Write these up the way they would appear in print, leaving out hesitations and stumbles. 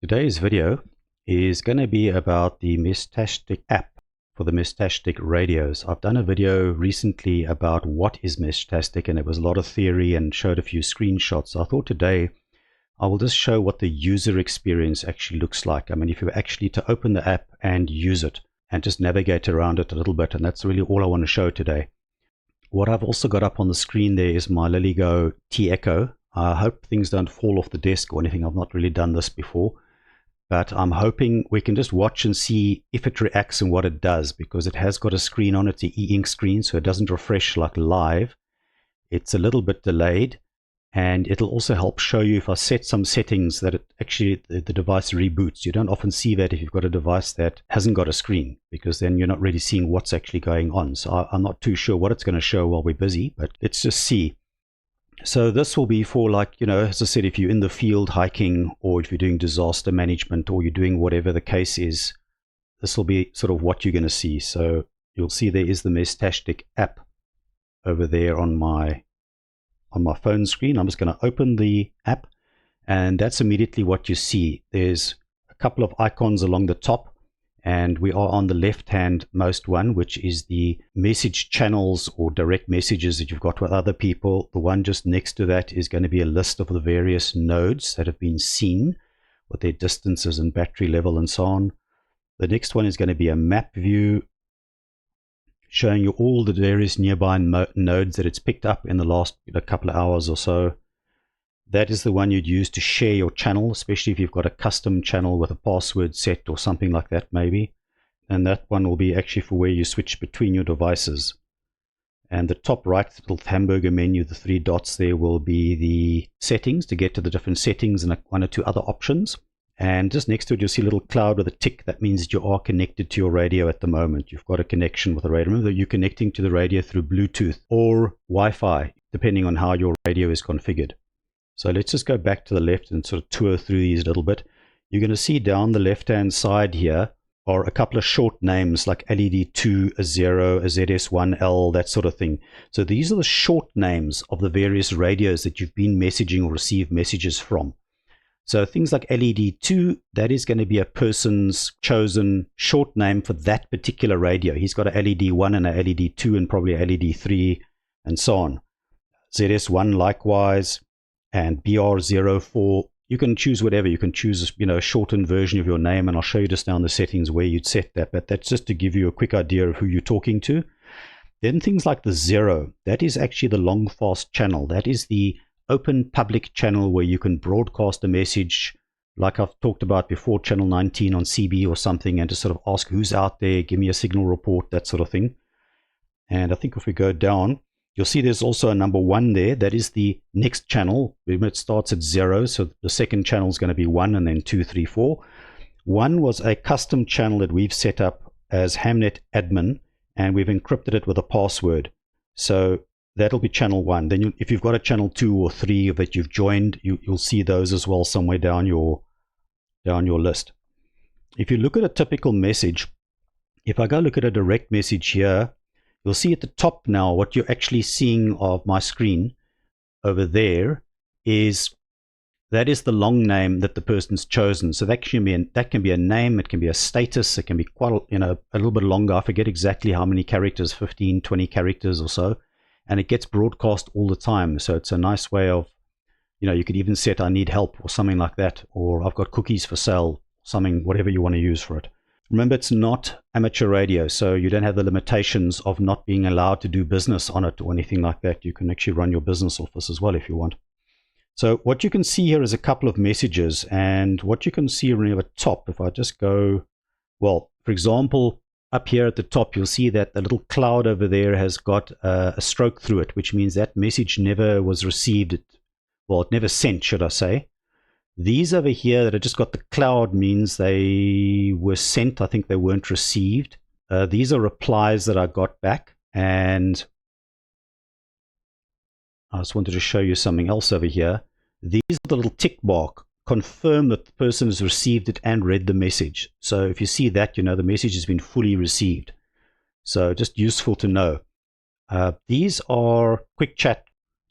Today's video is going to be about the Meshtastic app for the Meshtastic radios. I've done a video recently about what is Meshtastic, and it was a lot of theory and showed a few screenshots. So I thought today I will just show what the user experience actually looks like. I mean, if you were actually to open the app and use it and just navigate around it a little bit, and that's really all I want to show today. What I've also got up on the screen there is my LilyGo T-Echo. I hope things don't fall off the desk or anything. I've not really done this before, but I'm hoping we can just watch and see if it reacts and what it does, because it has got a screen on it, the e-ink screen, so it doesn't refresh like live. It's a little bit delayed, and it'll also help show you if I set some settings that it actually the device reboots. You don't often see that if you've got a device that hasn't got a screen, because then you're not really seeing what's actually going on. So I'm not too sure what it's going to show while we're busy, but let's just see. So this will be for, like, you know, as I said, if you're in the field hiking, or if you're doing disaster management, or you're doing whatever the case is, this will be sort of what you're going to see. So you'll see there is the Meshtastic app over there on my phone screen. I'm just going to open the app, and that's immediately what you see. There's a couple of icons along the top, and we are on the left-hand most one, which is the message channels or direct messages that you've got with other people. The one just next to that is going to be a list of the various nodes that have been seen with their distances and battery level and so on. The next one is going to be a map view showing you all the various nearby nodes that it's picked up in the last couple of hours or so. That is the one you'd use to share your channel, especially if you've got a custom channel with a password set or something like that maybe. And that one will be actually for where you switch between your devices. And the top right little hamburger menu, the three dots there, will be the settings to get to the different settings and one or two other options. And just next to it, you'll see a little cloud with a tick. That means that you are connected to your radio at the moment. You've got a connection with the radio. Remember that you're connecting to the radio through Bluetooth or Wi-Fi, depending on how your radio is configured. So let's just go back to the left and sort of tour through these a little bit. You're going to see down the left-hand side here are a couple of short names like LED2, a 0, a ZS1L, that sort of thing. So these are the short names of the various radios that you've been messaging or received messages from. So things like LED2, that is going to be a person's chosen short name for that particular radio. He's got a LED1 and a LED2 and probably a LED3 and so on. ZS1 likewise, and BR04. You can choose whatever. You can choose, a shortened version of your name, and I'll show you just now in the settings where you'd set that, but that's just to give you a quick idea of who you're talking to. Then things like the 0, that is actually the long fast channel. That is the open public channel where you can broadcast a message, like I've talked about before, channel 19 on CB or something, and just sort of ask who's out there, give me a signal report, that sort of thing. And I think if we go down, you'll see there's also a number 1 there. That is the next channel. Remember, it starts at 0, so the second channel is going to be 1, and then 2, 3, 4. 1 was a custom channel that we've set up as Hamnet admin, and we've encrypted it with a password. So that'll be channel 1. Then if you've got a channel 2 or 3 that you've joined, you'll see those as well somewhere down your list. If you look at a typical message, if I go look at a direct message here, you'll see at the top now what you're actually seeing of my screen over there is that is the long name that the person's chosen. So that can be a name, it can be a status, it can be quite a little bit longer. I forget exactly how many characters, 15, 20 characters or so, and it gets broadcast all the time. So it's a nice way of, you could even set I need help or something like that, or I've got cookies for sale, something, whatever you want to use for it. Remember, it's not amateur radio, so you don't have the limitations of not being allowed to do business on it or anything like that. You can actually run your business off this as well if you want. So what you can see here is a couple of messages, and what you can see around the top, if I just go, well, for example, up here at the top, you'll see that the little cloud over there has got a stroke through it, which means that message never was received. Well, it never sent, should I say. These over here that have just got the cloud means they were sent. I think they weren't received. These are replies that I got back. And I just wanted to show you something else over here. These are the little tick mark. Confirm that the person has received it and read the message. So if you see that, the message has been fully received. So just useful to know. These are quick chat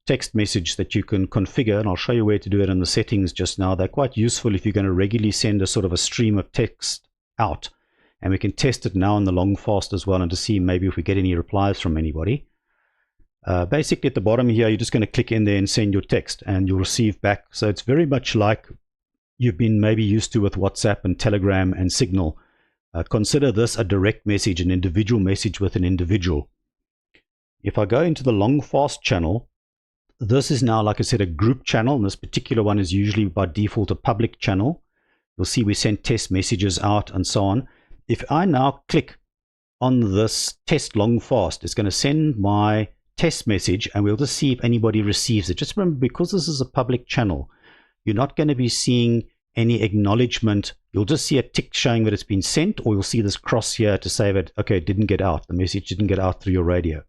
text message that you can configure, and I'll show you where to do it in the settings just now. They're quite useful if you're going to regularly send a sort of a stream of text out. And we can test it now in the long fast as well, and to see maybe if we get any replies from anybody. Basically at the bottom here, you're just going to click in there and send your text, and you'll receive back. So it's very much like you've been maybe used to with WhatsApp and Telegram and Signal. Consider this a direct message, an individual message with an individual. If I go into the long fast channel, this is now, like I said, a group channel, and this particular one is usually by default a public channel. You'll see we send test messages out and so on. If I now click on this test long fast, it's going to send my test message, and we'll just see if anybody receives it. Just remember, because this is a public channel, you're not going to be seeing any acknowledgement. You'll just see a tick showing that it's been sent, or you'll see this cross here to say that, okay, it didn't get out. The message didn't get out through your radio.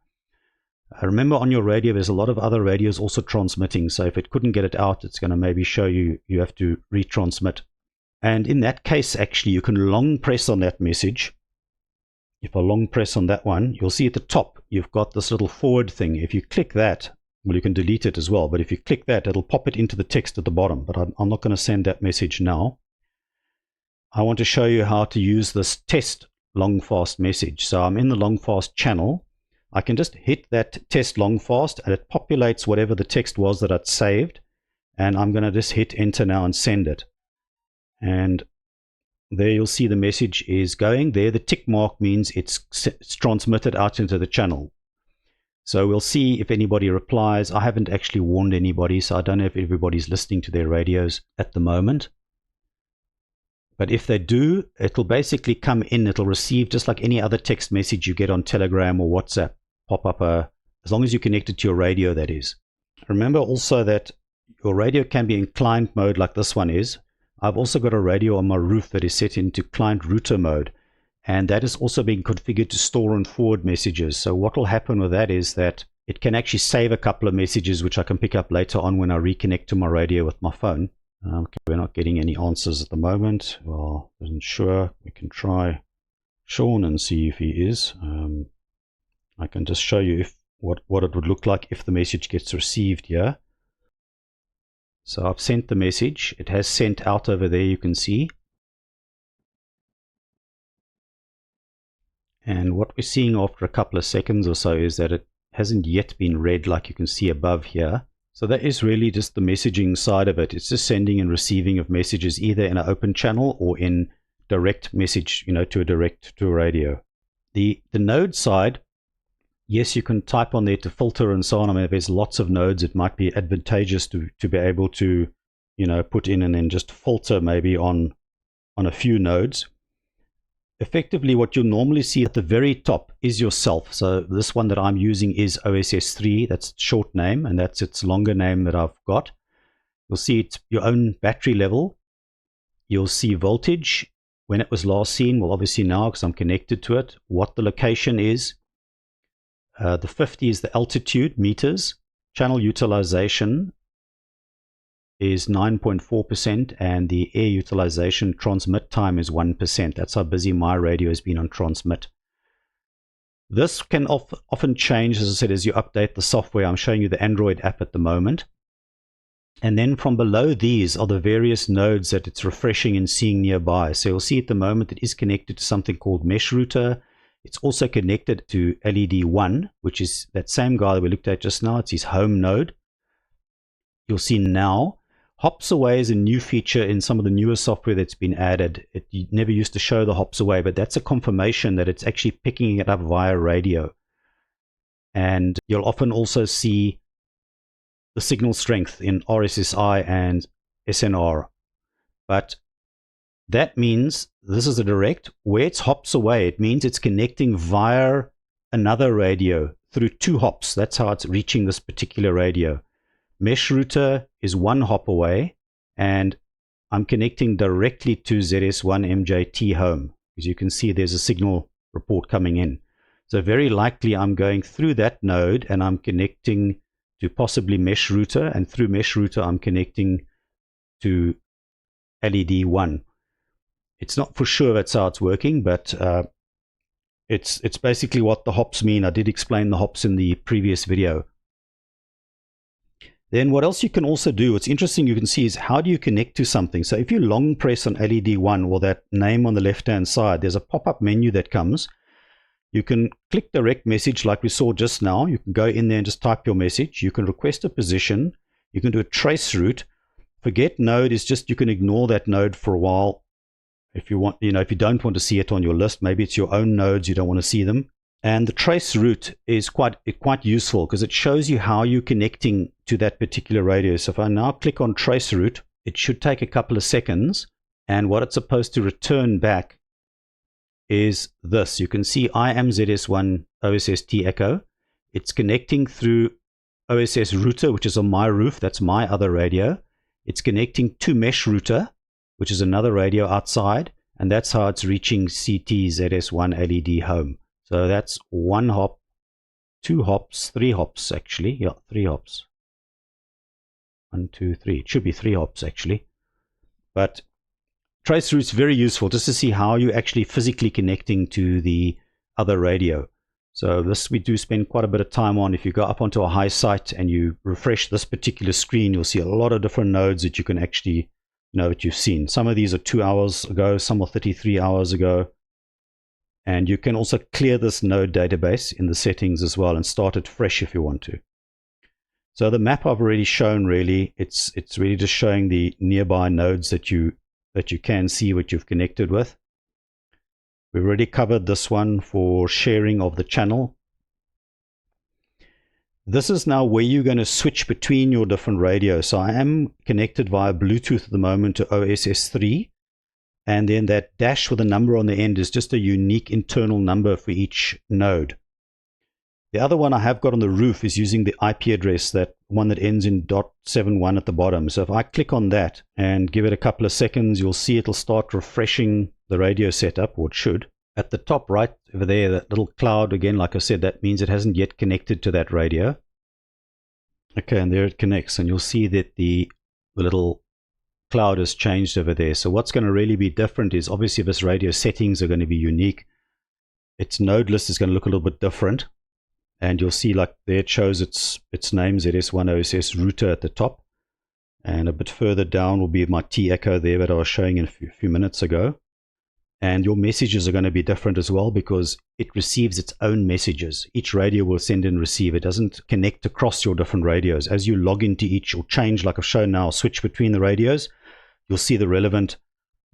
Remember, on your radio, there's a lot of other radios also transmitting. So if it couldn't get it out, it's going to maybe show you have to retransmit. And in that case, actually, you can long press on that message. If I long press on that one, you'll see at the top, you've got this little forward thing. If you click that, well, you can delete it as well. But if you click that, it'll pop it into the text at the bottom. But I'm not going to send that message now. I want to show you how to use this test long fast message. So I'm in the long fast channel. I can just hit that test long fast, and it populates whatever the text was that I'd saved. And I'm going to just hit enter now and send it. And there you'll see the message is going. There the tick mark means it's transmitted out into the channel. So we'll see if anybody replies. I haven't actually warned anybody, so I don't know if everybody's listening to their radios at the moment. But if they do, it'll basically come in. It'll receive just like any other text message you get on Telegram or WhatsApp. Pop up as long as you connect it to your radio, that is. Remember also that your radio can be in client mode like this one is. I've also got a radio on my roof that is set into client router mode, and that is also being configured to store and forward messages. So what will happen with that is that it can actually save a couple of messages which I can pick up later on when I reconnect to my radio with my phone. Okay, we're not getting any answers at the moment. Well, isn't sure. We can try Sean and see if he is. I can just show you what it would look like if the message gets received here. So I've sent the message. It has sent out over there, you can see. And what we're seeing after a couple of seconds or so is that it hasn't yet been read, like you can see above here. So that is really just the messaging side of it. It's just sending and receiving of messages either in an open channel or in direct message, to a radio. The node side, yes, you can type on there to filter and so on. I mean, if there's lots of nodes, it might be advantageous to be able to, put in and then just filter maybe on a few nodes. Effectively, what you'll normally see at the very top is yourself. So this one that I'm using is OSS3. That's its short name, and that's its longer name that I've got. You'll see it's your own battery level. You'll see voltage, when it was last seen. Well, obviously now, because I'm connected to it, what the location is. The 50 is the altitude, meters. Channel utilization is 9.4%, and the air utilization transmit time is 1%. That's how busy my radio has been on transmit. This can often change, as I said, as you update the software. I'm showing you the Android app at the moment. And then from below these are the various nodes that it's refreshing and seeing nearby. So you'll see at the moment it is connected to something called Mesh Router. It's also connected to LED1, which is that same guy that we looked at just now. It's his home node. You'll see now, hops away is a new feature in some of the newer software that's been added. It never used to show the hops away, but that's a confirmation that it's actually picking it up via radio. And you'll often also see the signal strength in RSSI and SNR. But that means this is a direct. Where it's hops away, it means it's connecting via another radio through 2 hops. That's how it's reaching this particular radio. Mesh Router is 1 hop away, and I'm connecting directly to ZS1MJT home. As you can see, there's a signal report coming in. So very likely I'm going through that node and I'm connecting to possibly Mesh Router, and through Mesh Router I'm connecting to LED1. It's not for sure that's how it's working, but it's basically what the hops mean. I did explain the hops in the previous video. Then what else you can also do, what's interesting you can see is how do you connect to something. So if you long press on LED 1 or that name on the left hand side, there's a pop-up menu that comes. You can click direct message like we saw just now. You can go in there and just type your message. You can request a position. You can do a trace route. Forget node is just, you can ignore that node for a while. If you want, if you don't want to see it on your list, maybe it's your own nodes, you don't want to see them. And the trace route is quite useful because it shows you how you're connecting to that particular radio. So if I now click on trace route, it should take a couple of seconds. And what it's supposed to return back is this. You can see I am ZS1 OSST Echo. It's connecting through OSS router, which is on my roof. That's my other radio. It's connecting to mesh router, which is another radio outside. And that's how it's reaching CT ZS1 LED home. So that's 1 hop, 2 hops, 3 hops actually. Yeah, 3 hops. 1, 2, 3. It should be 3 hops actually. But trace route is very useful just to see how you're actually physically connecting to the other radio. So this we do spend quite a bit of time on. If you go up onto a high site and you refresh this particular screen, you'll see a lot of different nodes that you can actually know that you've seen. Some of these are 2 hours ago, some are 33 hours ago. And you can also clear this node database in the settings as well and start it fresh if you want to. So the map I've already shown, really, it's really just showing the nearby nodes that you can see what you've connected with. We've already covered this one for sharing of the channel. This is now where you're going to switch between your different radios. So I am connected via Bluetooth at the moment to OSS 3. And then that dash with a number on the end is just a unique internal number for each node. The other one I have got on the roof is using the IP address, that one that ends in .71 at the bottom. So if I click on that and give it a couple of seconds, you'll see it'll start refreshing the radio setup, or it should. At the top right over there, that little cloud, again, like I said, that means it hasn't yet connected to that radio. Okay, and there it connects, and you'll see that the little cloud has changed over there. So what's going to really be different is obviously this radio settings are going to be unique. Its node list is going to look a little bit different. And you'll see like there it shows its name, ZS1 OSS router at the top. And a bit further down will be my T echo there that I was showing in a few minutes ago. And your messages are going to be different as well because it receives its own messages. Each radio will send and receive. It doesn't connect across your different radios. As you log into each or change, like I've shown now, switch between the radios, you'll see the relevant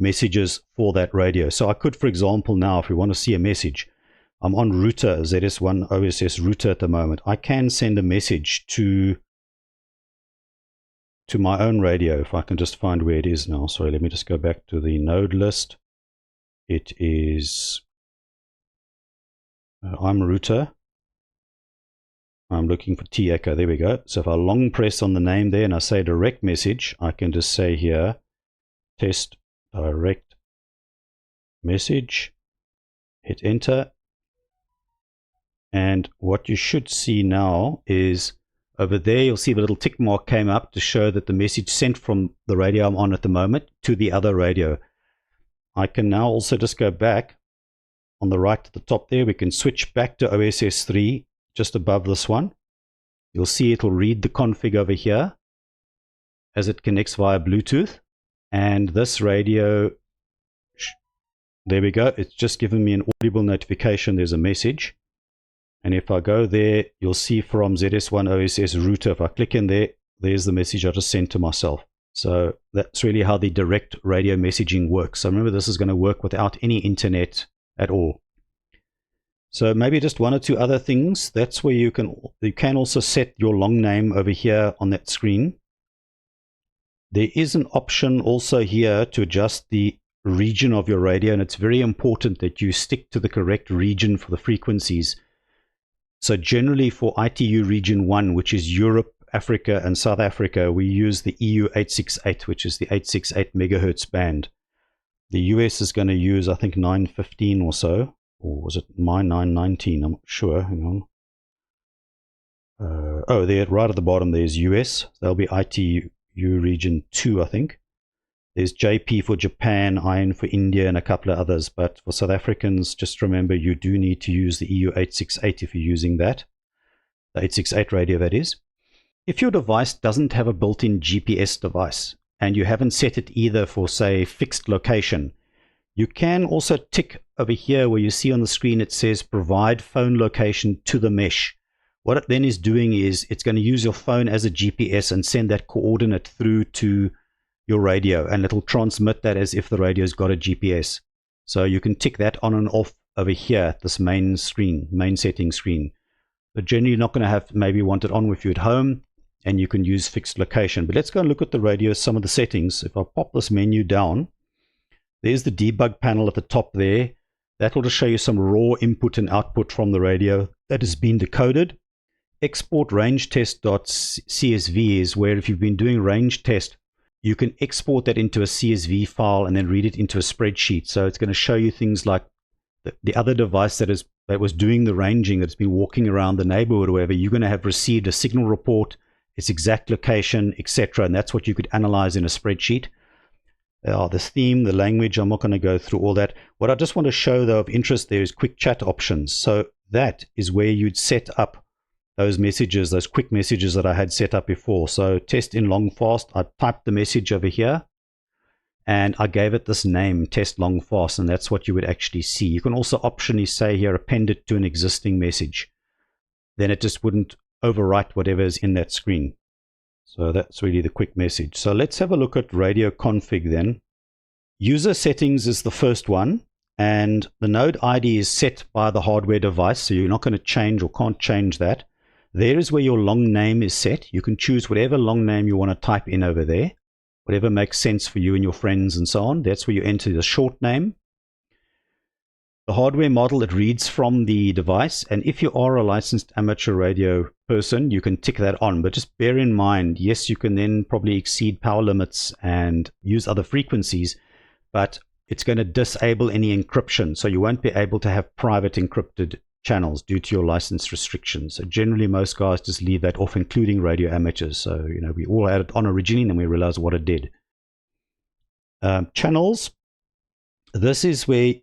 messages for that radio. So I could, for example, now if we want to see a message, I'm on router, ZS1 OSS router at the moment. I can send a message to my own radio, if I can just find where it is now. Sorry, let me just go back to the node list. It is, I'm router. I'm looking for T echo. There we go. So if I long press on the name there and I say direct message, I can just say here, test direct message, hit enter. And what you should see now is over there, you'll see the little tick mark came up to show that the message sent from the radio I'm on at the moment to the other radio. I can now also just go back on the right at the top there. We can switch back to OSS 3 just above this one. You'll see it'll read the config over here as it connects via Bluetooth. And this radio, there we go. It's just given me an audible notification. There's a message. And if I go there, you'll see from ZS1 OSS router, if I click in there, there's the message I just sent to myself. So that's really how the direct radio messaging works. So remember, this is going to work without any internet at all. So maybe just one or two other things. That's where you can also set your long name over here on that screen. There is an option also here to adjust the region of your radio, and it's very important that you stick to the correct region for the frequencies. So generally for ITU region 1, which is Europe, Africa and South Africa, we use the EU 868, which is the 868 megahertz band. The US is going to use, I think, 915 or so, or was it my 919? I'm not sure. Hang on. Oh, there, right at the bottom, there's US. That'll be ITU region 2, I think. There's JP for Japan, IN for India, and a couple of others. But for South Africans, just remember you do need to use the EU 868 if you're using that. The 868 radio, that is. If your device doesn't have a built-in GPS device and you haven't set it either for, say, fixed location, you can also tick over here where you see on the screen it says provide phone location to the mesh. What it then is doing is it's going to use your phone as a GPS and send that coordinate through to your radio, and it'll transmit that as if the radio's got a GPS. So you can tick that on and off over here, this main screen, main settings screen. But generally you're not going to have maybe want it on with you at home, and you can use fixed location. But let's go and look at the radio, some of the settings. If I pop this menu down, there's the debug panel at the top there. That will just show you some raw input and output from the radio that has been decoded. Export range test.csv is where if you've been doing range test, you can export that into a CSV file and then read it into a spreadsheet. So it's going to show you things like the other device that was doing the ranging, that's been walking around the neighborhood or whatever. You're going to have received a signal report, its exact location, etc. And that's what you could analyze in a spreadsheet. This theme, the language, I'm not going to go through all that. What I just want to show though of interest there is quick chat options. So that is where you'd set up those messages, those quick messages that I had set up before. So test in long fast, I typed the message over here and I gave it this name, test long fast, and that's what you would actually see. You can also optionally say here, append it to an existing message. Then it just wouldn't overwrite whatever is in that screen. So that's really the quick message. So let's have a look at radio config then. User settings is the first one, and the node ID is set by the hardware device, so you're not going to change or can't change that. There is where your long name is set. You can choose whatever long name you want to type in over there, whatever makes sense for you and your friends and so on. That's where you enter the short name. The hardware model, it reads from the device, and if you are a licensed amateur radio person, you can tick that on. But just bear in mind, yes, you can then probably exceed power limits and use other frequencies, but it's going to disable any encryption, so you won't be able to have private encrypted channels due to your license restrictions. So generally most guys just leave that off, including radio amateurs. So we all had it on originally and then we realized what it did. Channels, this is where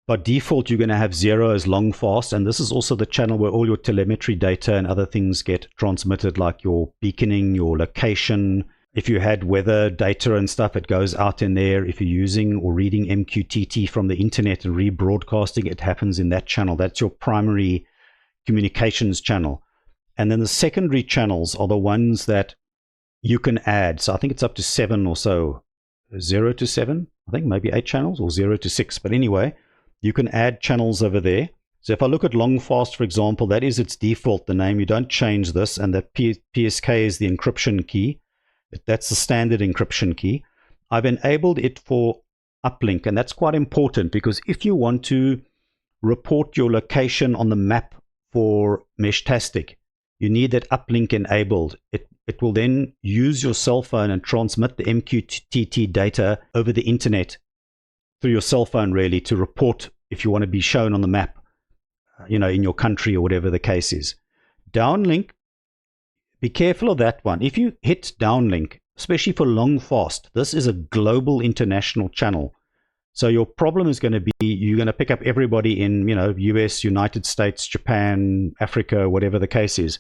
by default you're going to have 0 as long fast, and this is also the channel where all your telemetry data and other things get transmitted, like your beaconing, your location. If you had weather data and stuff, it goes out in there. If you're using or reading MQTT from the internet and rebroadcasting, it happens in that channel. That's your primary communications channel. And then the secondary channels are the ones that you can add. So I think it's up to 7 or so, 0 to 7, I think maybe 8 channels, or 0 to 6. But anyway, you can add channels over there. So if I look at long fast, for example, that is its default, the name. You don't change this, and the PSK is the encryption key. That's the standard encryption key. I've enabled it for uplink, and that's quite important because if you want to report your location on the map for Meshtastic, you need that uplink enabled. It will then use your cell phone and transmit the MQTT data over the internet through your cell phone, really, to report if you want to be shown on the map, in your country or whatever the case is. Downlink, be careful of that one. If you hit downlink, especially for long fast, this is a global international channel. So your problem is going to be, you're going to pick up everybody in, US, United States, Japan, Africa, whatever the case is.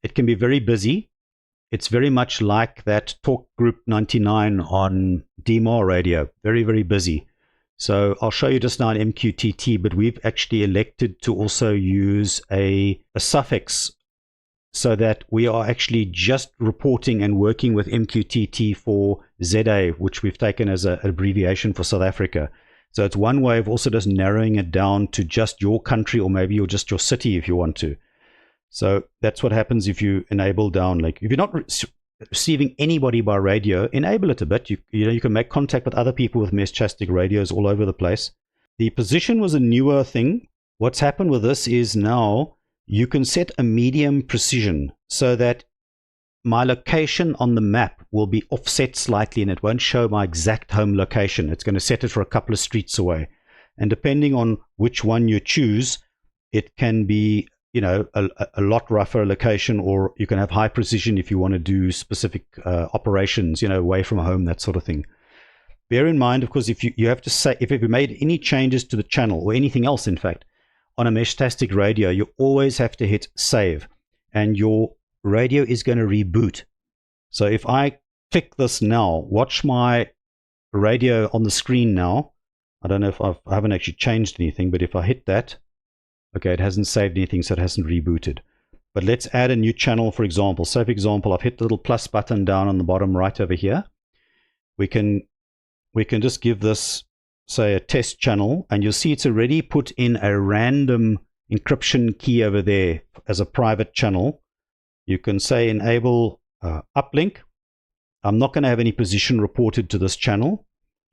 It can be very busy. It's very much like that Talk Group 99 on DMAR radio. Very, very busy. So I'll show you just now in MQTT, but we've actually elected to also use a suffix so that we are actually just reporting and working with MQTT for ZA, which we've taken as an abbreviation for South Africa. So it's one way of also just narrowing it down to just your country, or maybe just your city if you want to. So that's what happens if you enable downlink. If you're not receiving anybody by radio, enable it a bit. You can make contact with other people with Meshtastic radios all over the place. The position was a newer thing. What's happened with this is now you can set a medium precision so that my location on the map will be offset slightly and it won't show my exact home location. It's going to set it for a couple of streets away. And depending on which one you choose, it can be a lot rougher location, or you can have high precision if you want to do specific operations, away from home, that sort of thing. Bear in mind, of course, if you have to say, if you made any changes to the channel or anything else, in fact, on a Meshtastic radio, you always have to hit save, and your radio is going to reboot. So if I click this now, watch my radio on the screen now. I don't know if I haven't actually changed anything, but if I hit that, okay, it hasn't saved anything, so it hasn't rebooted. But let's add a new channel, for example. So for example, I've hit the little plus button down on the bottom right over here. We can just give this, say, a test channel, and you'll see it's already put in a random encryption key over there as a private channel. You can say enable uplink. I'm not going to have any position reported to this channel.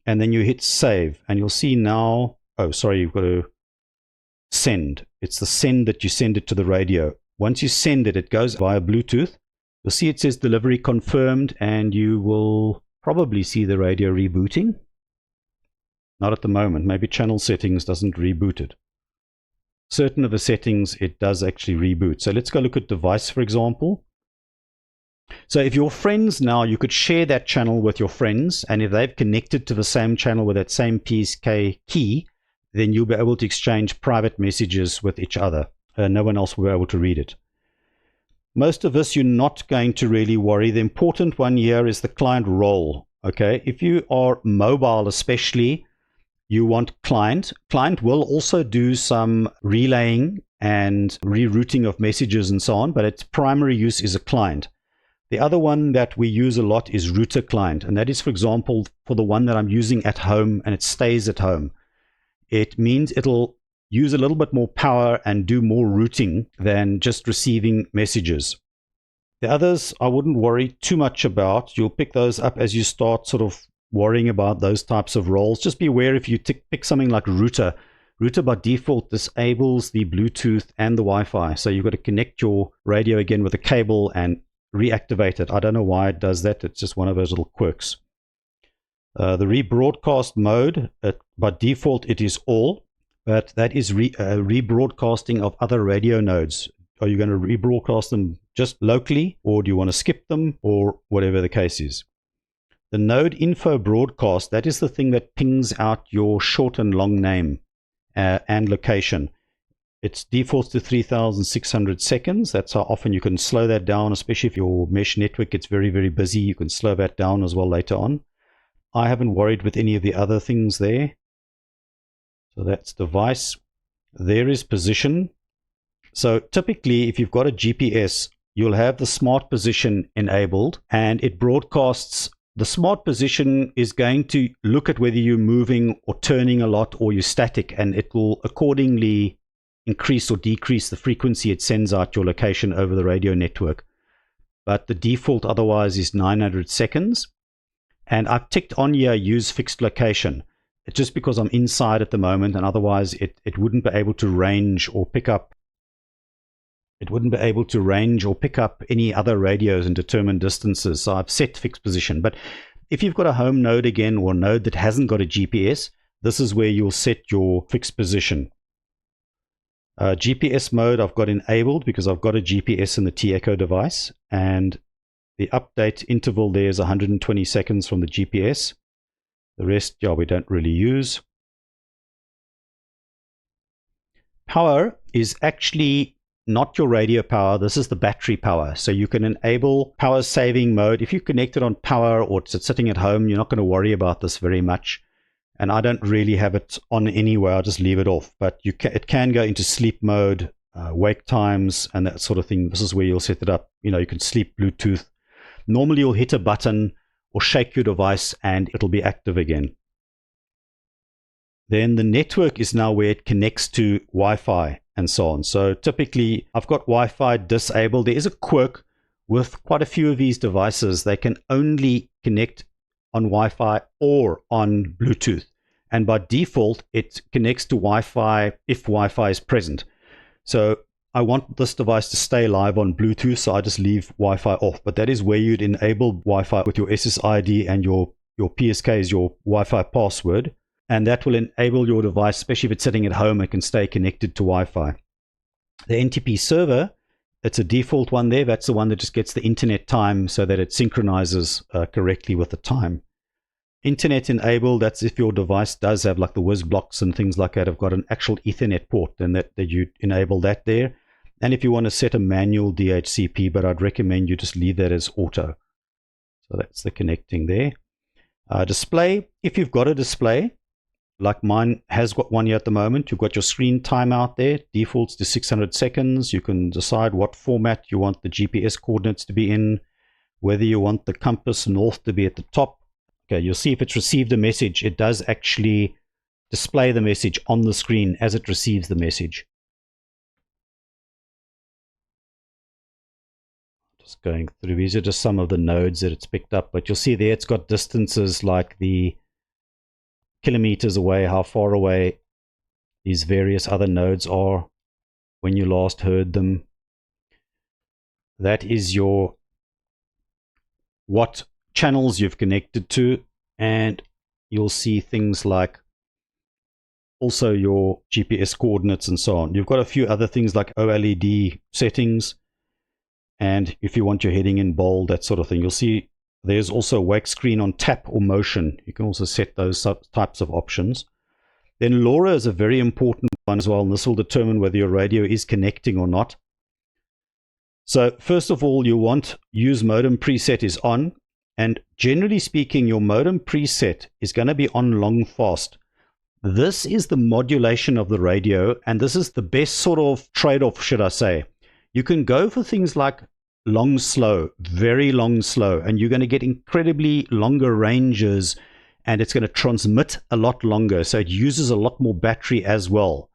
And then you hit save, and you'll see now, oh, sorry, you've got to send. It's the send that you send it to the radio. Once you send it, it goes via Bluetooth. You'll see it says delivery confirmed, and you will probably see the radio rebooting. Not at the moment. Maybe channel settings doesn't reboot it. Certain of the settings, it does actually reboot. So let's go look at device, for example. So if your friends now, you could share that channel with your friends, and if they've connected to the same channel with that same PSK key, then you'll be able to exchange private messages with each other. No one else will be able to read it. Most of this you're not going to really worry. The important one here is the client role. Okay, if you are mobile especially, you want client. Client will also do some relaying and rerouting of messages and so on, but its primary use is a client. The other one that we use a lot is router client, and that is, for example, for the one that I'm using at home and it stays at home. It means it'll use a little bit more power and do more routing than just receiving messages. The others I wouldn't worry too much about. You'll pick those up as you start sort of worrying about those types of roles. Just be aware if you pick something like router. Router by default disables the Bluetooth and the Wi-Fi. So you've got to connect your radio again with a cable and reactivate it. I don't know why it does that. It's just one of those little quirks. The rebroadcast mode, by default it is all, but that is rebroadcasting of other radio nodes. Are you going to rebroadcast them just locally, or do you want to skip them, or whatever the case is? The node info broadcast, that is the thing that pings out your short and long name and location. It defaults to 3,600 seconds. That's how often you can slow that down, especially if your mesh network gets very, very busy. You can slow that down as well later on. I haven't worried with any of the other things there. So that's device. There is position. So typically, if you've got a GPS, you'll have the smart position enabled, and it broadcasts. The smart position is going to look at whether you're moving or turning a lot or you're static, and it will accordingly increase or decrease the frequency it sends out your location over the radio network. But the default otherwise is 900 seconds. And I've ticked on here use fixed location. It's just because I'm inside at the moment, and otherwise it wouldn't be able to range or pick up. It wouldn't be able to range or pick up any other radios in determined distances. So I've set fixed position. But if you've got a home node again, or a node that hasn't got a GPS, this is where you'll set your fixed position. GPS mode I've got enabled because I've got a GPS in the T-Echo device, and the update interval there is 120 seconds from the GPS. The rest, yeah, we don't really use. Power is actually not your radio power. This is the battery power. So you can enable power saving mode. If you connect it on power or it's sitting at home, you're not going to worry about this very much. And I don't really have it on anywhere. I'll just leave it off. But it can go into sleep mode, wake times, and that sort of thing. This is where you'll set it up. You know, you can sleep Bluetooth. Normally you'll hit a button or shake your device and it'll be active again. Then the network is now where it connects to Wi-Fi and so on. So typically I've got Wi-Fi disabled. There is a quirk with quite a few of these devices. They can only connect on Wi-Fi or on Bluetooth. And by default, it connects to Wi-Fi if Wi-Fi is present. So I want this device to stay live on Bluetooth, so I just leave Wi-Fi off. But that is where you'd enable Wi-Fi with your SSID and your PSK is your Wi-Fi password. And that will enable your device, especially if it's sitting at home, it can stay connected to Wi-Fi. The NTP server, it's a default one there. That's the one that just gets the internet time so that it synchronizes correctly with the time. Internet enabled, that's if your device does have like the whiz blocks and things like that. I've got an actual Ethernet port, and that you enable that there. And if you want to set a manual DHCP, but I'd recommend you just leave that as auto. So that's the connecting there. Display, if you've got a display, like mine has got one here at the moment, you've got your screen timeout there, defaults to 600 seconds. You can decide what format you want the GPS coordinates to be in, whether you want the compass north to be at the top. Okay, you'll see if it's received a message, it does actually display the message on the screen as it receives the message. Just going through, these are just some of the nodes that it's picked up, but you'll see there it's got distances like the kilometers away, how far away these various other nodes are, when you last heard them. That is your what channels you've connected to, and you'll see things like also your GPS coordinates and so on. You've got a few other things like OLED settings, and if you want your heading in bold, that sort of thing. You'll see there's also wake screen on tap or motion. You can also set those types of options. Then LoRa is a very important one as well, and this will determine whether your radio is connecting or not. So first of all, you want use modem preset is on, and generally speaking, your modem preset is going to be on long fast. This is the modulation of the radio, and this is the best sort of trade-off, should I say. You can go for things like long slow, very long slow, and you're going to get incredibly longer ranges, and it's going to transmit a lot longer, so it uses a lot more battery as well.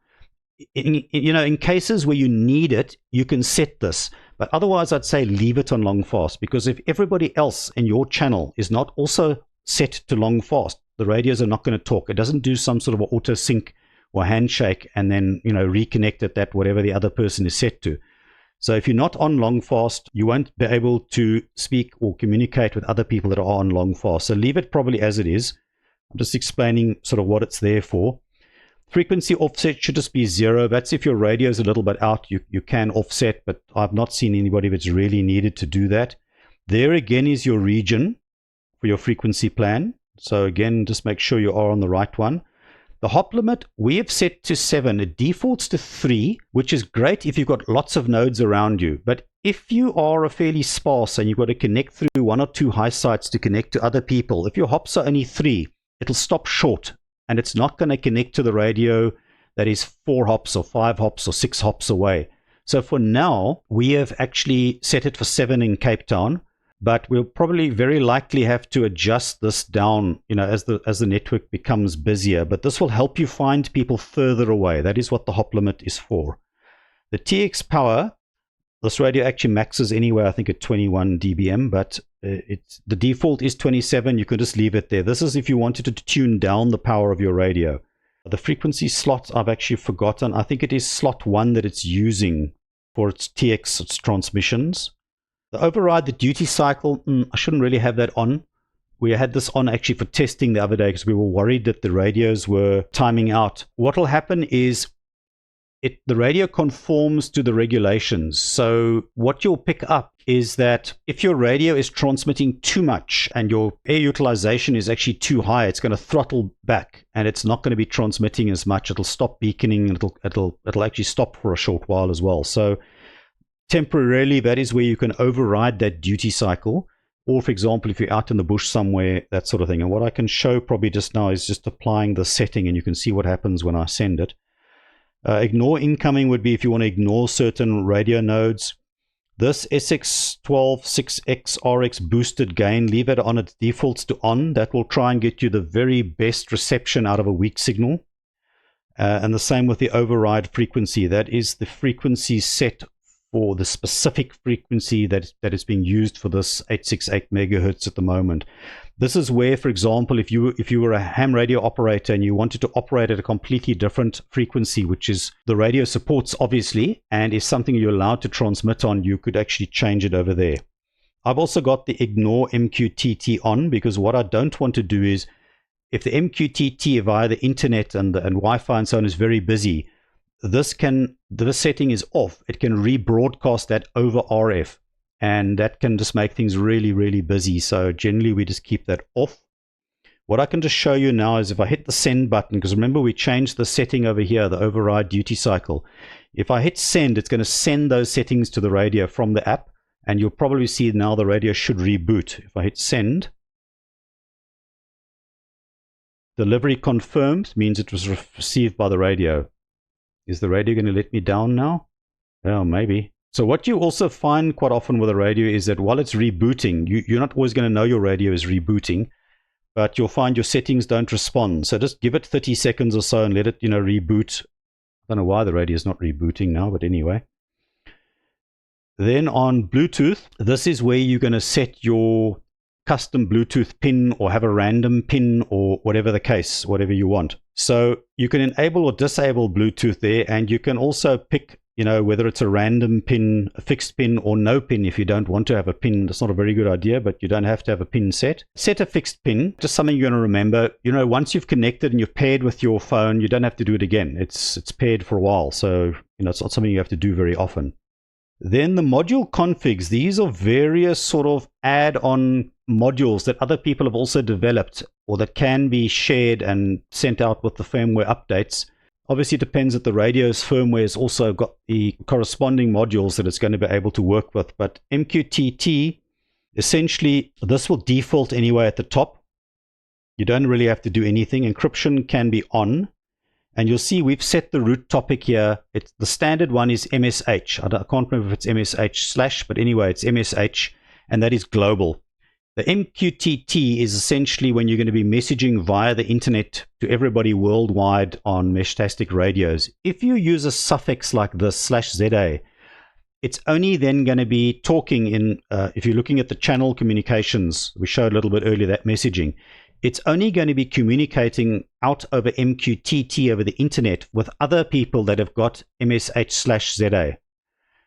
In cases where you need it, you can set this, but otherwise I'd say leave it on long fast, because if everybody else in your channel is not also set to long fast, the radios are not going to talk. It doesn't do some sort of auto sync or handshake and then reconnect at that whatever the other person is set to. So if you're not on long fast, you won't be able to speak or communicate with other people that are on long fast. So leave it probably as it is. I'm just explaining sort of what it's there for. Frequency offset should just be 0. That's if your radio is a little bit out, you can offset, but I've not seen anybody that's really needed to do that. There again is your region for your frequency plan. So again, just make sure you are on the right one. The hop limit, we have set to 7. It defaults to 3, which is great if you've got lots of nodes around you. But if you are a fairly sparse and you've got to connect through 1 or 2 high sites to connect to other people, if your hops are only 3, it'll stop short, and it's not going to connect to the radio that is 4 hops or 5 hops or 6 hops away. So for now, we have actually set it for 7 in Cape Town, but we'll probably very likely have to adjust this down, as the network becomes busier. But this will help you find people further away. That is what the hop limit is for. The TX power, this radio actually maxes anywhere, I think, at 21 dBm, but the default is 27. You can just leave it there. This is if you wanted to tune down the power of your radio. The frequency slot, I've actually forgotten. I think it is slot 1 that it's using for its TX, its transmissions. The override, the duty cycle, I shouldn't really have that on. We had this on actually for testing the other day because we were worried that the radios were timing out. What will happen is the radio conforms to the regulations. So what you'll pick up is that if your radio is transmitting too much and your air utilization is actually too high, it's going to throttle back and it's not going to be transmitting as much. It'll stop beaconing, and it'll actually stop for a short while as well. So temporarily, that is where you can override that duty cycle. Or for example, if you're out in the bush somewhere, that sort of thing. And what I can show probably just now is just applying the setting, and you can see what happens when I send it. Ignore incoming would be if you want to ignore certain radio nodes. This SX126XRX boosted gain, leave it on. It defaults to on. That will try and get you the very best reception out of a weak signal. And the same with the override frequency. That is the frequency set for the specific frequency that is being used for this 868 megahertz at the moment. This is where, for example, if you were a ham radio operator and you wanted to operate at a completely different frequency, which is the radio supports obviously, and is something you're allowed to transmit on, you could actually change it over there. I've also got the ignore MQTT on, because what I don't want to do is, if the MQTT via the internet and Wi-Fi and so on is very busy, this setting is off. It can rebroadcast that over RF, and that can just make things really, really busy. So generally we just keep that off. What I can just show you now is if I hit the send button, because remember we changed the setting over here, the override duty cycle. If I hit send, it's going to send those settings to the radio from the app, and you'll probably see now the radio should reboot. If I hit send, delivery confirmed means it was received by the radio. Is the radio going to let me down now? Oh, maybe. So what you also find quite often with a radio is that while it's rebooting, you're not always going to know your radio is rebooting, but you'll find your settings don't respond. So just give it 30 seconds or so and let it, reboot. I don't know why the radio is not rebooting now, but anyway. Then on Bluetooth, this is where you're going to set your custom Bluetooth pin or have a random pin or whatever the case, whatever you want. So you can enable or disable Bluetooth there, and you can also pick, whether it's a random pin, a fixed pin, or no pin. If you don't want to have a pin, that's not a very good idea, but you don't have to have a pin set. Set a fixed pin, just something you're going to remember. Once you've connected and you've paired with your phone, you don't have to do it again. It's paired for a while, so it's not something you have to do very often. Then the module configs, these are various sort of add-on modules that other people have also developed or that can be shared and sent out with the firmware updates. Obviously, it depends that the radio's firmware has also got the corresponding modules that it's going to be able to work with. But MQTT, essentially, this will default anyway at the top. You don't really have to do anything. Encryption can be on. And you'll see we've set the root topic here. The standard one is MSH. I can't remember if it's MSH/, but anyway, it's MSH, and that is global. The MQTT is essentially when you're going to be messaging via the internet to everybody worldwide on Meshtastic radios. If you use a suffix like this /ZA, it's only then going to be talking in, if you're looking at the channel communications, we showed a little bit earlier that messaging. It's only going to be communicating out over MQTT over the internet with other people that have got MSH/ZA.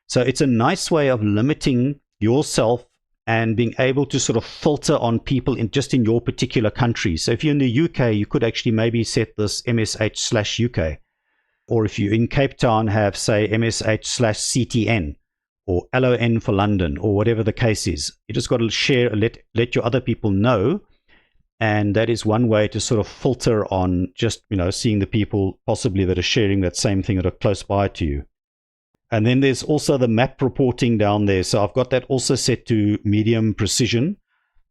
So it's a nice way of limiting yourself and being able to sort of filter on people just in your particular country. So if you're in the UK, you could actually maybe set this MSH/UK. Or if you're in Cape Town, have, say, MSH/CTN or LON for London or whatever the case is. You just got to share, let your other people know. And that is one way to sort of filter on just, seeing the people possibly that are sharing that same thing that are close by to you. And then there's also the map reporting down there. So I've got that also set to medium precision.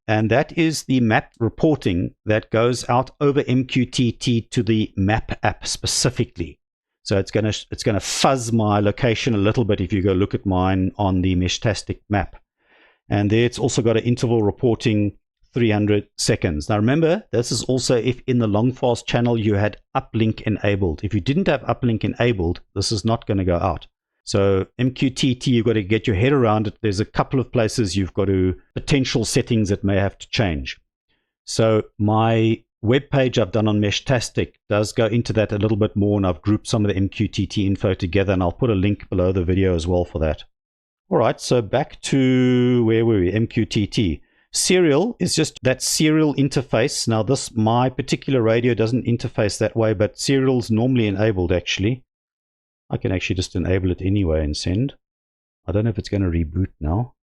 And that is the map reporting that goes out over MQTT to the map app specifically. So it's going to fuzz my location a little bit if you go look at mine on the Meshtastic map. And there it's also got an interval reporting 300 seconds. Now remember, this is also if in the long fast channel you had uplink enabled. If you didn't have uplink enabled, this is not going to go out. So MQTT, you've got to get your head around it. There's a couple of places you've got to, potential settings that may have to change. So my web page I've done on Meshtastic does go into that a little bit more, and I've grouped some of the MQTT info together, and I'll put a link below the video as well for that. All right, so back to, where were we? MQTT. Serial is just that serial interface. Now my particular radio doesn't interface that way, but serial's normally enabled actually. I can actually just enable it anyway and send. I don't know if it's going to reboot now.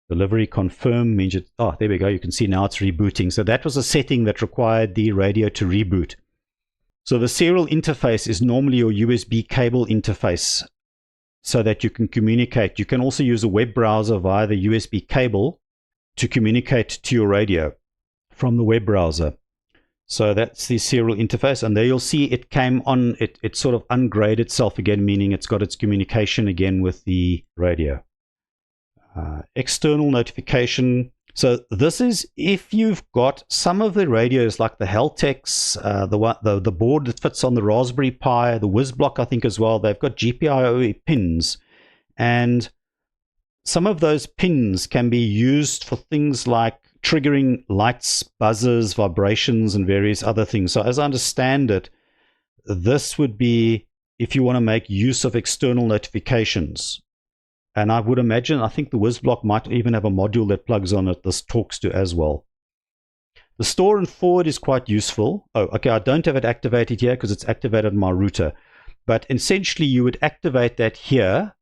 Delivery confirm means it, there we go. You can see now it's rebooting. So that was a setting that required the radio to reboot. So the serial interface is normally your USB cable interface so that you can communicate. You can also use a web browser via the USB cable to communicate to your radio from the web browser. So that's the serial interface, and there you'll see it came on, it sort of ungraded itself again, meaning it's got its communication again with the radio. External notification. So this is if you've got some of the radios like the Heltex, the board that fits on the Raspberry Pi, the WizBlock I think as well, they've got GPIO pins, and some of those pins can be used for things like triggering lights, buzzers, vibrations, and various other things. So as I understand it, this would be if you want to make use of external notifications. And I would imagine, I think the WizBlock might even have a module that plugs on it this talks to as well. The store and forward is quite useful. Oh, okay, I don't have it activated here because it's activated on my router. But essentially you would activate that here,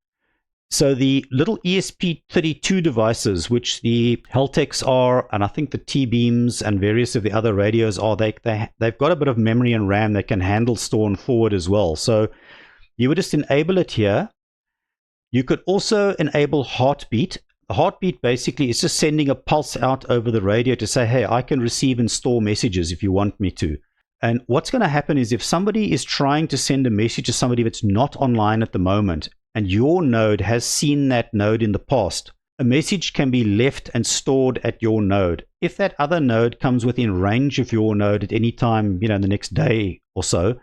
So the little ESP32 devices, which the Heltex are, and I think the T-Beams and various of the other radios are, they've got a bit of memory and RAM that can handle store and forward as well. So you would just enable it here. You could also enable heartbeat. Heartbeat basically is just sending a pulse out over the radio to say, hey, I can receive and store messages if you want me to. And what's going to happen is if somebody is trying to send a message to somebody that's not online at the moment, and your node has seen that node in the past, a message can be left and stored at your node. If that other node comes within range of your node at any time, the next day or so,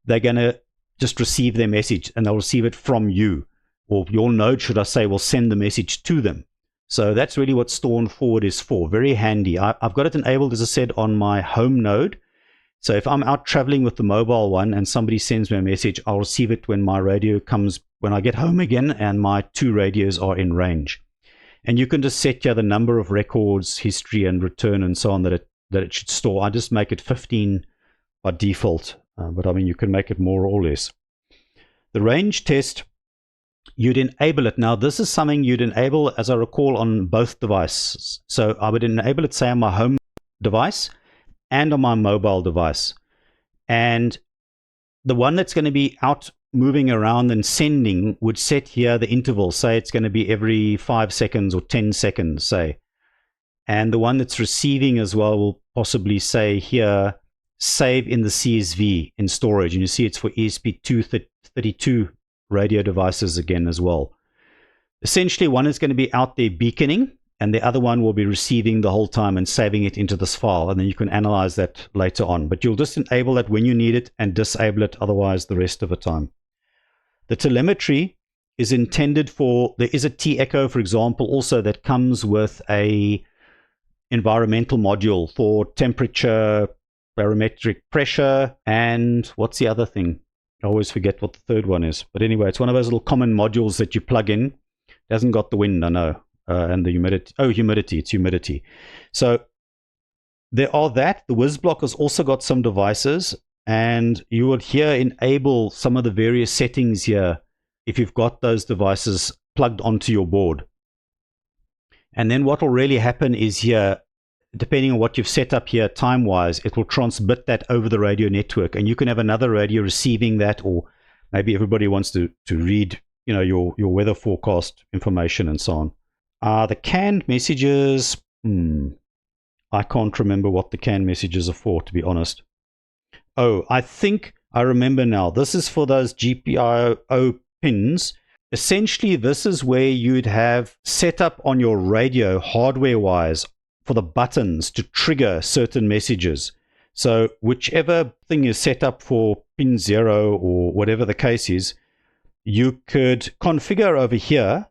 they're going to just receive their message, and they'll receive it from you. Or your node, should I say, will send the message to them. So that's really what store and forward is for. Very handy. I've got it enabled, as I said, on my home node. So if I'm out traveling with the mobile one and somebody sends me a message, I'll receive it when my radio comes, when I get home again and my two radios are in range. And you can just set here the number of records, history, and return and so on that it should store. I just make it 15 by default, but I mean, you can make it more or less. The range test, you'd enable it. Now, this is something you'd enable, as I recall, on both devices. So I would enable it, say, on my home device and on my mobile device. And the one that's going to be out moving around and sending would set here the interval. Say it's going to be every 5 seconds or 10 seconds, say. And the one that's receiving as well will possibly say here, save in the CSV in storage. And you see it's for ESP32 radio devices again as well. Essentially, one is going to be out there beaconing, and the other one will be receiving the whole time and saving it into this file, and then you can analyze that later on. But you'll just enable that when you need it and disable it otherwise the rest of the time. The telemetry is intended for, there is a T-Echo, for example, also that comes with a environmental module for temperature, barometric pressure, and what's the other thing? I always forget what the third one is. But anyway, it's one of those little common modules that you plug in. It hasn't got the wind, I know. And the humidity. Oh, humidity. It's humidity. So there are that. The WizBlock has also got some devices. And you would here enable some of the various settings here if you've got those devices plugged onto your board. And then what will really happen is here, depending on what you've set up here time-wise, it will transmit that over the radio network. And you can have another radio receiving that, or maybe everybody wants to read your weather forecast information and so on. The canned messages, I can't remember what the canned messages are for, to be honest. Oh, I think I remember now. This is for those GPIO pins. Essentially, this is where you'd have set up on your radio hardware-wise for the buttons to trigger certain messages. So whichever thing is set up for pin 0 or whatever the case is, you could configure over here.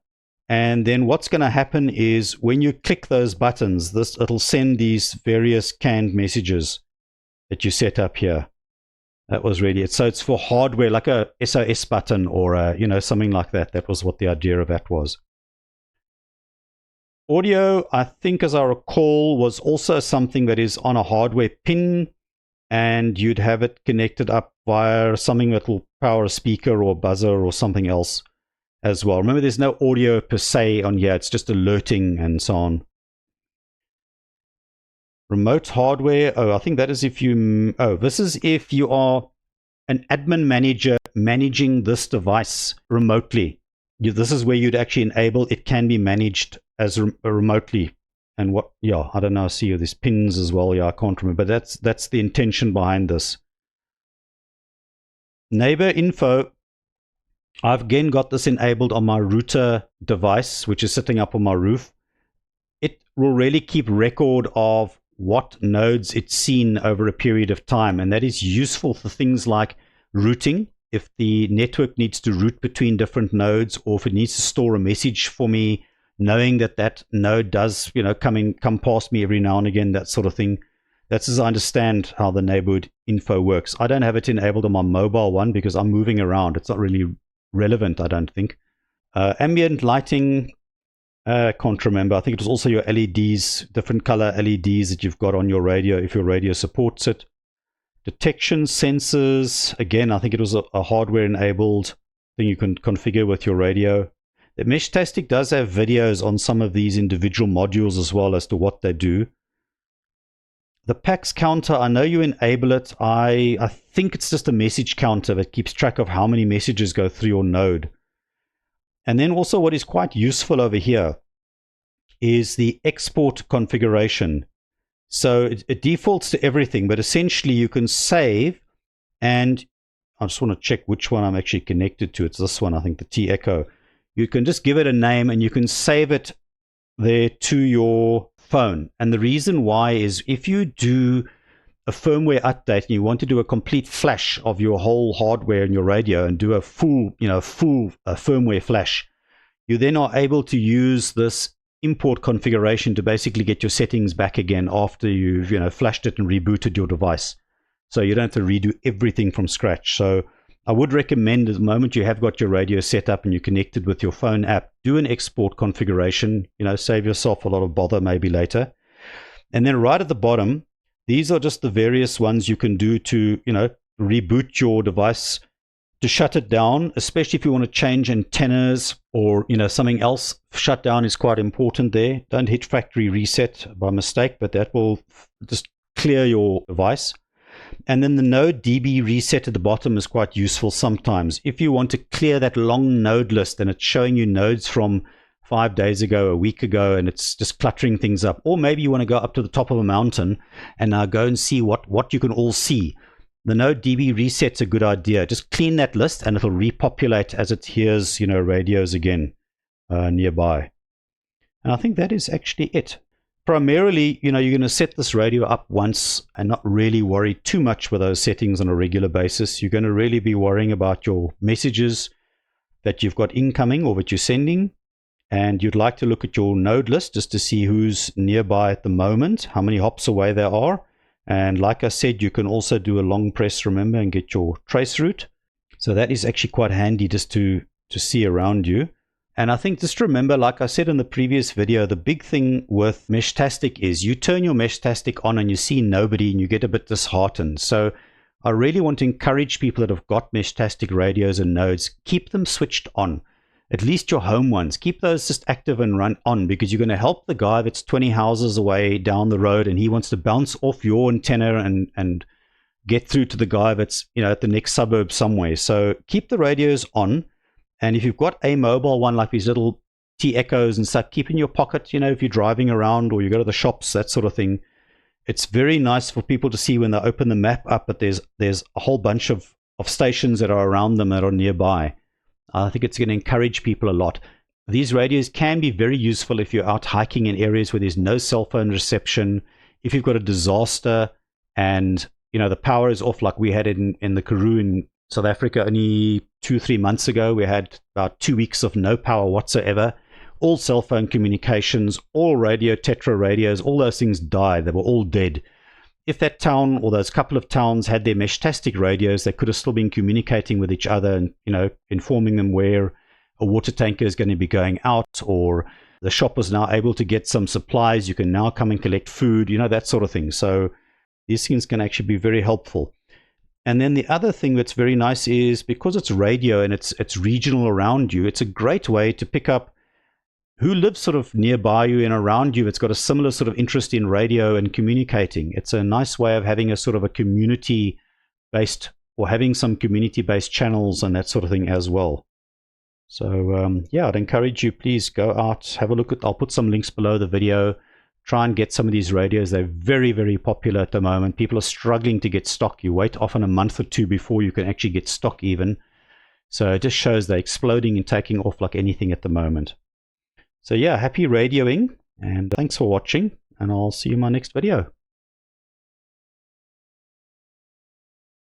And then what's going to happen is when you click those buttons, it'll send these various canned messages that you set up here. That was really it. So it's for hardware, like a SOS button or something like that. That was what the idea of that was. Audio, I think, as I recall, was also something that is on a hardware pin, and you'd have it connected up via something that will power a speaker or a buzzer or something else as well. Remember, there's no audio per se on here. It's just alerting and so on. Remote hardware. Oh, I think that is if you... Oh, this is if you are an admin manager managing this device remotely. This is where you'd actually enable it can be managed as remotely. And what... Yeah, I don't know. I see there's pins as well. Yeah, I can't remember. That's the intention behind this. Neighbor info. I've again got this enabled on my router device, which is sitting up on my roof. It will really keep record of what nodes it's seen over a period of time, and that is useful for things like routing. If the network needs to route between different nodes, or if it needs to store a message for me, knowing that node does come past me every now and again, that sort of thing. That's as I understand how the neighborhood info works. I don't have it enabled on my mobile one because I'm moving around. It's not really relevant, I don't think. Ambient lighting, I can't remember. I think it was also your LEDs, different color LEDs that you've got on your radio, if your radio supports it. Detection sensors, again, I think it was a hardware enabled thing you can configure with your radio. The Meshtastic does have videos on some of these individual modules as well as to what they do. The Paxcounter, I know you enable it. I think it's just a message counter that keeps track of how many messages go through your node. And then also what is quite useful over here is the export configuration. So it defaults to everything, but essentially you can save, and I just want to check which one I'm actually connected to. It's this one, I think, the T Echo. You can just give it a name and you can save it there to your phone. And the reason why is if you do a firmware update and you want to do a complete flash of your whole hardware and your radio and do a full firmware flash, you then are able to use this import configuration to basically get your settings back again after you've flashed it and rebooted your device. So you don't have to redo everything from scratch. So I would recommend, at the moment you have got your radio set up and you're connected with your phone app, do an export configuration, save yourself a lot of bother maybe later. And then right at the bottom, these are just the various ones you can do to, reboot your device, to shut it down, especially if you want to change antennas or, something else. Shutdown is quite important there. Don't hit factory reset by mistake, but that will just clear your device. And then the node DB reset at the bottom is quite useful sometimes. If you want to clear that long node list and it's showing you nodes from 5 days ago, a week ago, and it's just cluttering things up. Or maybe you want to go up to the top of a mountain and now go and see what you can all see. The node DB reset's a good idea. Just clean that list and it'll repopulate as it hears, radios again nearby. And I think that is actually it. Primarily, you're going to set this radio up once and not really worry too much with those settings on a regular basis. You're going to really be worrying about your messages that you've got incoming or that you're sending. And you'd like to look at your node list just to see who's nearby at the moment, how many hops away there are. And like I said, you can also do a long press, remember, and get your trace route. So that is actually quite handy just to see around you. And I think just remember, like I said in the previous video, the big thing with Meshtastic is you turn your Meshtastic on and you see nobody and you get a bit disheartened. So I really want to encourage people that have got Meshtastic radios and nodes, keep them switched on. At least your home ones, keep those just active and run on, because you're going to help the guy that's 20 houses away down the road and he wants to bounce off your antenna and get through to the guy that's at the next suburb somewhere. So keep the radios on. And if you've got a mobile one like these little T Echoes and stuff, keep in your pocket, if you're driving around or you go to the shops, that sort of thing. It's very nice for people to see when they open the map up that there's a whole bunch of stations that are around them that are nearby. I think it's going to encourage people a lot. These radios can be very useful if you're out hiking in areas where there's no cell phone reception. If you've got a disaster and the power is off, like we had in the Karoo in South Africa only 2-3 months ago. We had about 2 weeks of no power whatsoever. All cell phone communications, all radio, tetra radios, all those things died. They were all dead. If that town or those couple of towns had their Meshtastic radios, they could have still been communicating with each other and, informing them where a water tanker is going to be going out, or the shop is now able to get some supplies. You can now come and collect food, that sort of thing. So these things can actually be very helpful. And then the other thing that's very nice is because it's radio and it's regional around you, it's a great way to pick up who lives sort of nearby you and around you. It's got a similar sort of interest in radio and communicating. It's a nice way of having a sort of a community-based, or having some community-based channels and that sort of thing as well. So yeah, I'd encourage you, please go out, have a look at, I'll put some links below the video. Try and get some of these radios. They're very, very popular at the moment. People are struggling to get stock. You wait often a month or two before you can actually get stock even. So it just shows they're exploding and taking off like anything at the moment. So yeah, happy radioing, and thanks for watching, and I'll see you in my next video.